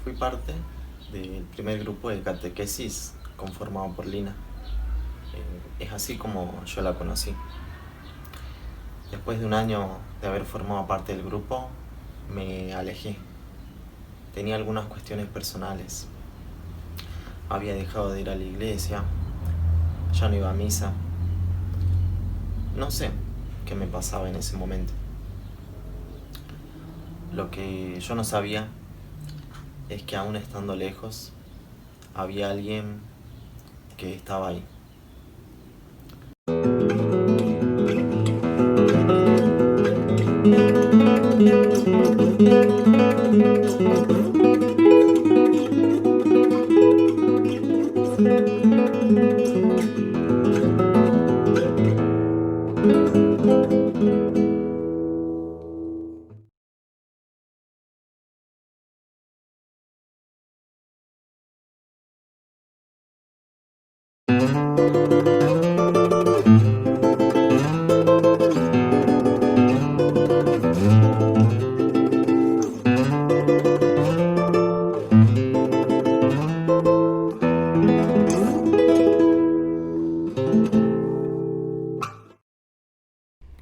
fui parte del primer grupo de catequesis conformado por Lina. Es así como yo la conocí. Después de un año de haber formado parte del grupo, me alejé. Tenía algunas cuestiones personales. Había dejado de ir a la iglesia, ya no iba a misa. No sé qué me pasaba en ese momento. Lo que yo no sabía es que aún estando lejos, había alguien que estaba ahí.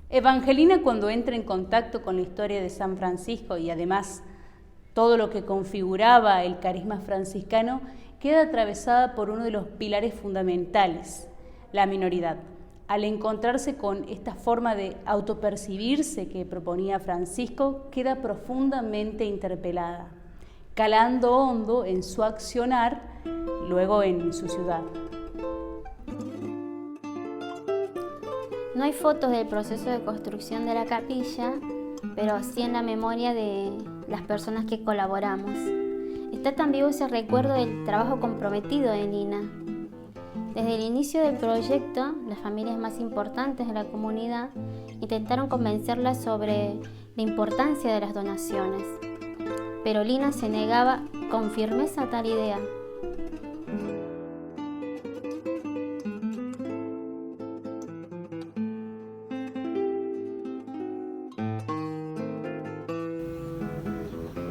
Evangelina, cuando entra en contacto con la historia de San Francisco y además todo lo que configuraba el carisma franciscano, queda atravesada por uno de los pilares fundamentales, la minoridad. Al encontrarse con esta forma de autopercibirse que proponía Francisco, queda profundamente interpelada, calando hondo en su accionar, luego en su ciudad. No hay fotos del proceso de construcción de la capilla, pero sí en la memoria de las personas que colaboramos. Está tan vivo ese recuerdo del trabajo comprometido de Lina. Desde el inicio del proyecto, las familias más importantes de la comunidad intentaron convencerla sobre la importancia de las donaciones, pero Lina se negaba con firmeza a tal idea.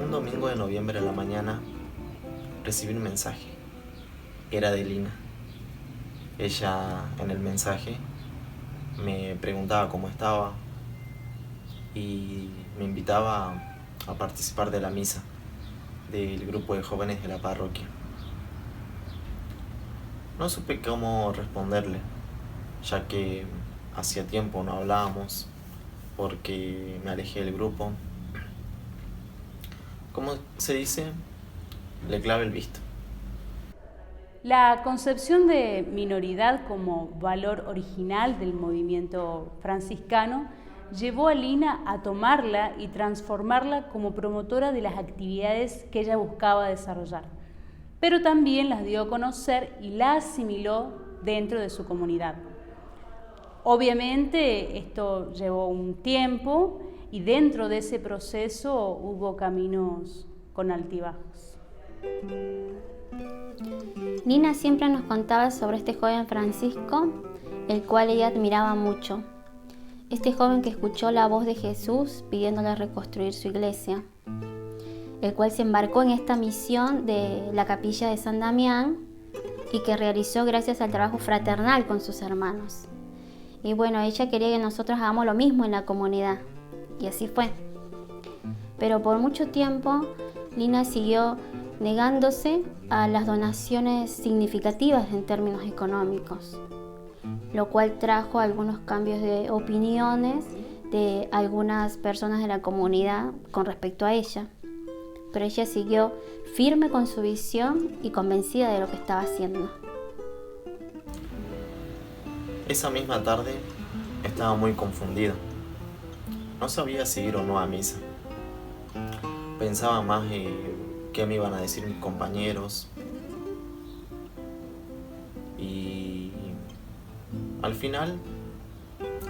Un domingo de noviembre a la mañana recibí un mensaje. Era de Lina. Ella en el mensaje me preguntaba cómo estaba y me invitaba a participar de la misa del grupo de jóvenes de la parroquia. No supe cómo responderle, ya que hacía tiempo no hablábamos porque me alejé del grupo. Como se dice, le clavé el visto. La concepción de minoridad como valor original del movimiento franciscano llevó a Lina a tomarla y transformarla como promotora de las actividades que ella buscaba desarrollar, pero también las dio a conocer y la asimiló dentro de su comunidad. Obviamente esto llevó un tiempo y dentro de ese proceso hubo caminos con altibajos. Lina siempre nos contaba sobre este joven Francisco, el cual ella admiraba mucho. Este joven que escuchó la voz de Jesús pidiéndole reconstruir su iglesia, el cual se embarcó en esta misión de la capilla de San Damián y que realizó gracias al trabajo fraternal con sus hermanos. Y bueno, ella quería que nosotros hagamos lo mismo en la comunidad, y así fue. Pero por mucho tiempo, Lina siguió negándose a las donaciones significativas en términos económicos, lo cual trajo algunos cambios de opiniones de algunas personas de la comunidad con respecto a ella. Pero ella siguió firme con su visión y convencida de lo que estaba haciendo. Esa misma tarde estaba muy confundida. No sabía si ir o no a misa. Pensaba más qué me iban a decir mis compañeros. Y al final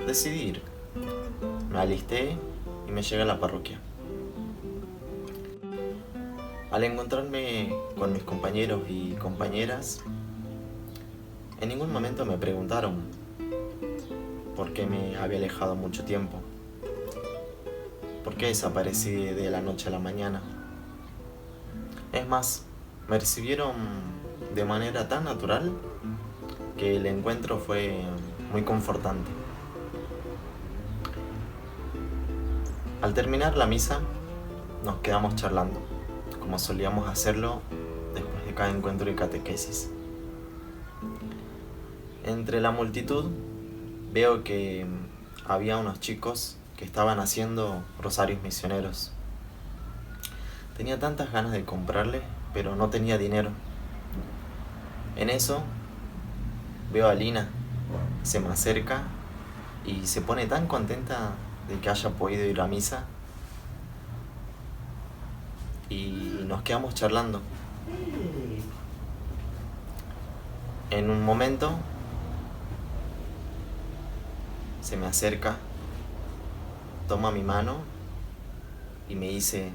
decidí ir. Me alisté y me llegué a la parroquia. Al encontrarme con mis compañeros y compañeras, en ningún momento me preguntaron por qué me había alejado mucho tiempo, por qué desaparecí de la noche a la mañana. Es más, me recibieron de manera tan natural que el encuentro fue muy confortante. Al terminar la misa, nos quedamos charlando, como solíamos hacerlo después de cada encuentro de catequesis. Entre la multitud veo que había unos chicos que estaban haciendo rosarios misioneros. Tenía tantas ganas de comprarle, pero no tenía dinero. En eso veo a Lina, se me acerca y se pone tan contenta de que haya podido ir a misa. Y nos quedamos charlando. En un momento se me acerca, toma mi mano y me dice: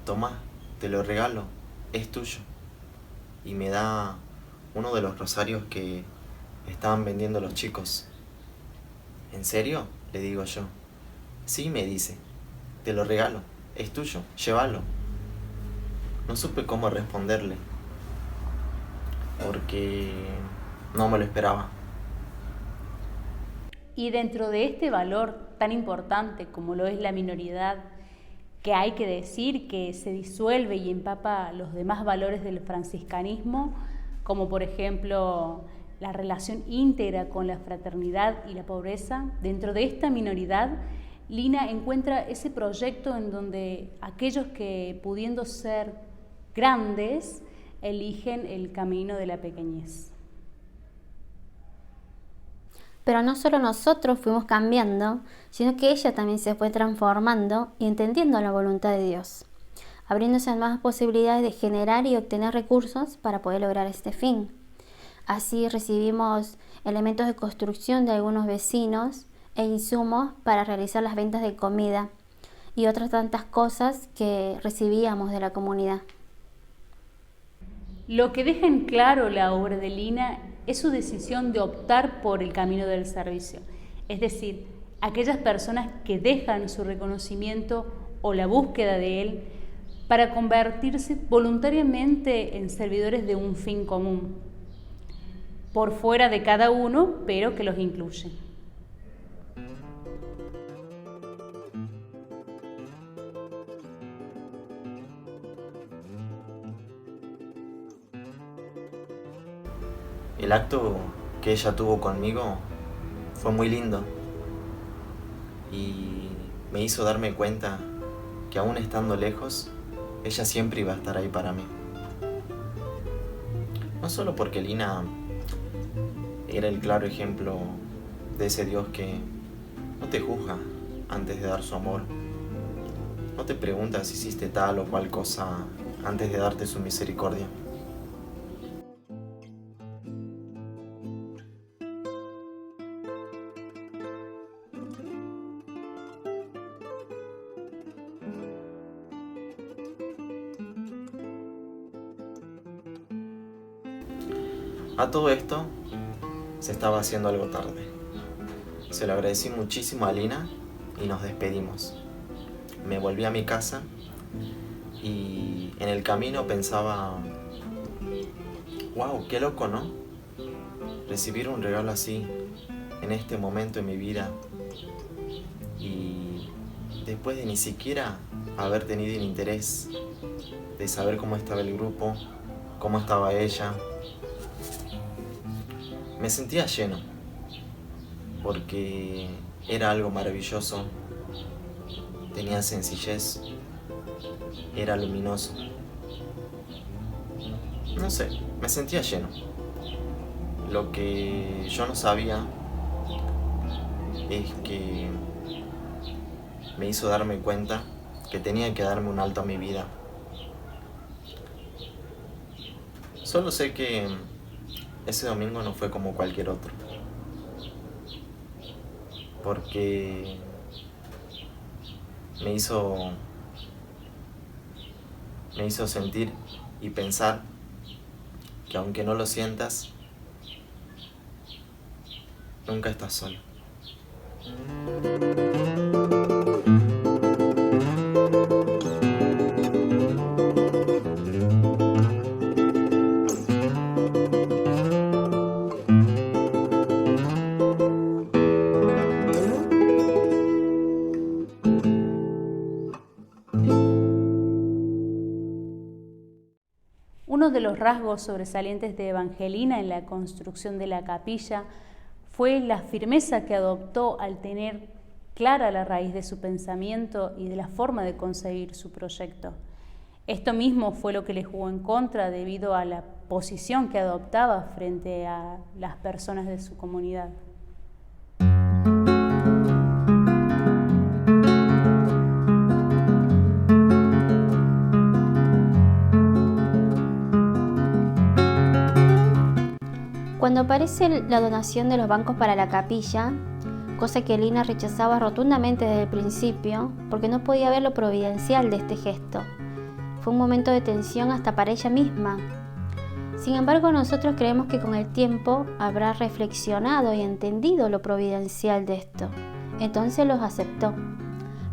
toma, te lo regalo, es tuyo. Y me da uno de los rosarios que estaban vendiendo los chicos. ¿En serio?, le digo yo. Sí, me dice, te lo regalo, es tuyo, llévalo. No supe cómo responderle, porque no me lo esperaba. Y dentro de este valor tan importante como lo es la minoridad, que hay que decir que se disuelve y empapa los demás valores del franciscanismo, como por ejemplo la relación íntegra con la fraternidad y la pobreza, dentro de esta minoridad, Lina encuentra ese proyecto en donde aquellos que, pudiendo ser grandes, eligen el camino de la pequeñez. Pero no solo nosotros fuimos cambiando, sino que ella también se fue transformando y entendiendo la voluntad de Dios, abriéndose a nuevas posibilidades de generar y obtener recursos para poder lograr este fin. Así recibimos elementos de construcción de algunos vecinos e insumos para realizar las ventas de comida y otras tantas cosas que recibíamos de la comunidad. Lo que deja en claro la obra de Lina es su decisión de optar por el camino del servicio, es decir, aquellas personas que dejan su reconocimiento o la búsqueda de él para convertirse voluntariamente en servidores de un fin común, por fuera de cada uno, pero que los incluye. El acto que ella tuvo conmigo fue muy lindo y me hizo darme cuenta que aún estando lejos, ella siempre iba a estar ahí para mí. No solo porque Lina era el claro ejemplo de ese Dios que no te juzga antes de dar su amor, no te pregunta si hiciste tal o cual cosa antes de darte su misericordia. A todo esto, se estaba haciendo algo tarde. Se lo agradecí muchísimo a Lina y nos despedimos. Me volví a mi casa y en el camino pensaba: wow, qué loco, ¿no? Recibir un regalo así en este momento de mi vida y después de ni siquiera haber tenido el interés de saber cómo estaba el grupo, cómo estaba ella. Me sentía lleno, porque era algo maravilloso, tenía sencillez, era luminoso. No sé, me sentía lleno. Lo que yo no sabía es que me hizo darme cuenta que tenía que darme un alto a mi vida. Solo sé que ese domingo no fue como cualquier otro, porque me hizo sentir y pensar que aunque no lo sientas, nunca estás solo. Uno de los rasgos sobresalientes de Evangelina en la construcción de la capilla fue la firmeza que adoptó al tener clara la raíz de su pensamiento y de la forma de concebir su proyecto. Esto mismo fue lo que le jugó en contra debido a la posición que adoptaba frente a las personas de su comunidad. Cuando aparece la donación de los bancos para la capilla, cosa que Lina rechazaba rotundamente desde el principio, porque no podía ver lo providencial de este gesto. Fue un momento de tensión hasta para ella misma. Sin embargo, nosotros creemos que con el tiempo habrá reflexionado y entendido lo providencial de esto. Entonces los aceptó,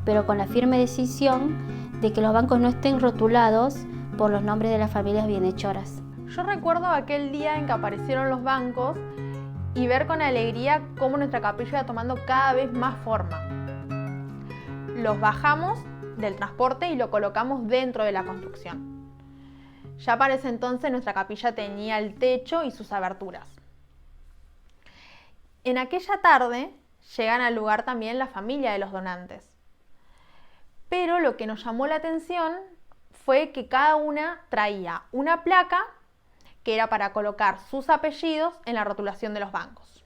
pero con la firme decisión de que los bancos no estén rotulados por los nombres de las familias bienhechoras. Yo recuerdo aquel día en que aparecieron los bancos y ver con alegría cómo nuestra capilla iba tomando cada vez más forma. Los bajamos del transporte y lo colocamos dentro de la construcción. Ya para ese entonces nuestra capilla tenía el techo y sus aberturas. En aquella tarde llegan al lugar también la familia de los donantes. Pero lo que nos llamó la atención fue que cada una traía una placa que era para colocar sus apellidos en la rotulación de los bancos.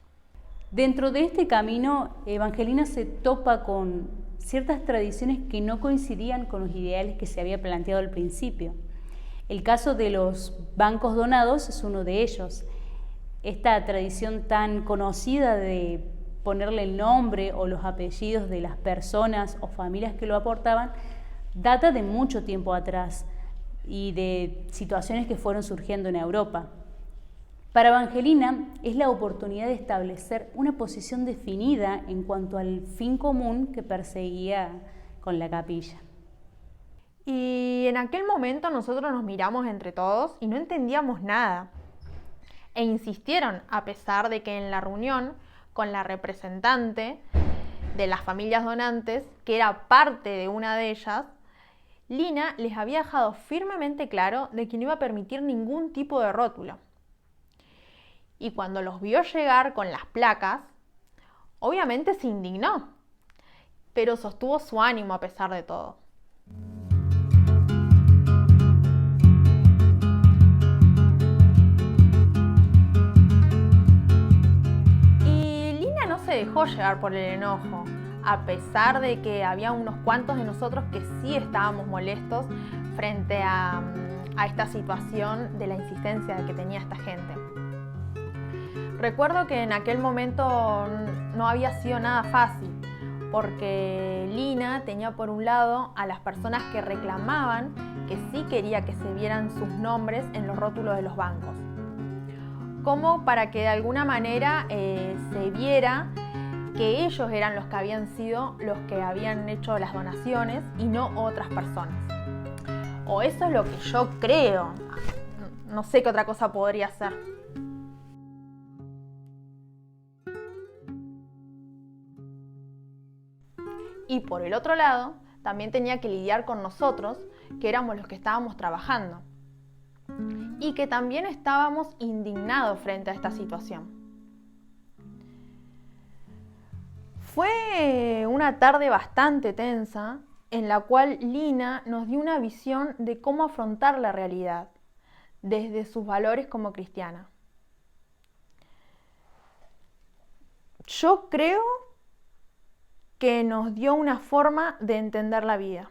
Dentro de este camino, Evangelina se topa con ciertas tradiciones que no coincidían con los ideales que se había planteado al principio. El caso de los bancos donados es uno de ellos. Esta tradición tan conocida de ponerle el nombre o los apellidos de las personas o familias que lo aportaban data de mucho tiempo atrás y de situaciones que fueron surgiendo en Europa. Para Evangelina es la oportunidad de establecer una posición definida en cuanto al fin común que perseguía con la capilla. Y en aquel momento nosotros nos miramos entre todos y no entendíamos nada. E insistieron, a pesar de que en la reunión con la representante de las familias donantes, que era parte de una de ellas, Lina les había dejado firmemente claro de que no iba a permitir ningún tipo de rótulo. Y cuando los vio llegar con las placas, obviamente se indignó, pero sostuvo su ánimo a pesar de todo. Y Lina no se dejó llevar por el enojo, a pesar de que había unos cuantos de nosotros que sí estábamos molestos frente a esta situación de la insistencia que tenía esta gente. Recuerdo que en aquel momento no había sido nada fácil, porque Lina tenía por un lado a las personas que reclamaban que sí quería que se vieran sus nombres en los rótulos de los bancos, como para que de alguna manera se viera que ellos eran los que habían sido los que habían hecho las donaciones y no otras personas. O eso es lo que yo creo. No sé qué otra cosa podría ser. Y por el otro lado, también tenía que lidiar con nosotros, que éramos los que estábamos trabajando. Y que también estábamos indignados frente a esta situación. Fue una tarde bastante tensa en la cual Lina nos dio una visión de cómo afrontar la realidad desde sus valores como cristiana. Yo creo que nos dio una forma de entender la vida.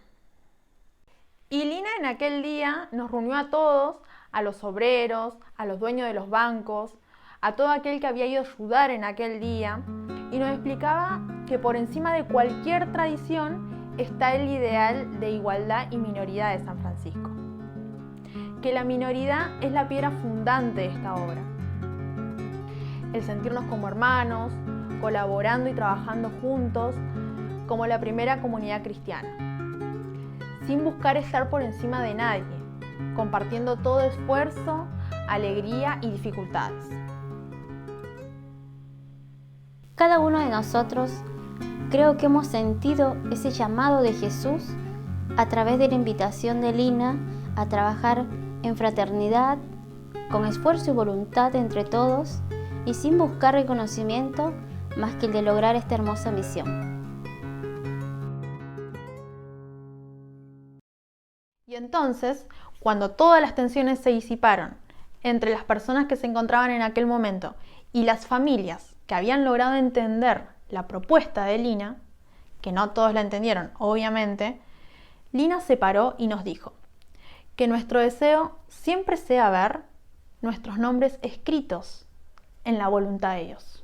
Y Lina en aquel día nos reunió a todos, a los obreros, a los dueños de los bancos, a todo aquel que había ido a ayudar en aquel día, y nos explicaba que por encima de cualquier tradición está el ideal de igualdad y minoridad de San Francisco. Que la minoridad es la piedra fundante de esta obra. El sentirnos como hermanos, colaborando y trabajando juntos como la primera comunidad cristiana, sin buscar estar por encima de nadie, compartiendo todo esfuerzo, alegría y dificultades. Cada uno de nosotros creo que hemos sentido ese llamado de Jesús a través de la invitación de Lina a trabajar en fraternidad, con esfuerzo y voluntad entre todos y sin buscar reconocimiento más que el de lograr esta hermosa misión. Y entonces, cuando todas las tensiones se disiparon entre las personas que se encontraban en aquel momento y las familias que habían logrado entender la propuesta de Lina, que no todos la entendieron, obviamente, Lina se paró y nos dijo que nuestro deseo siempre sea ver nuestros nombres escritos en la voluntad de Dios.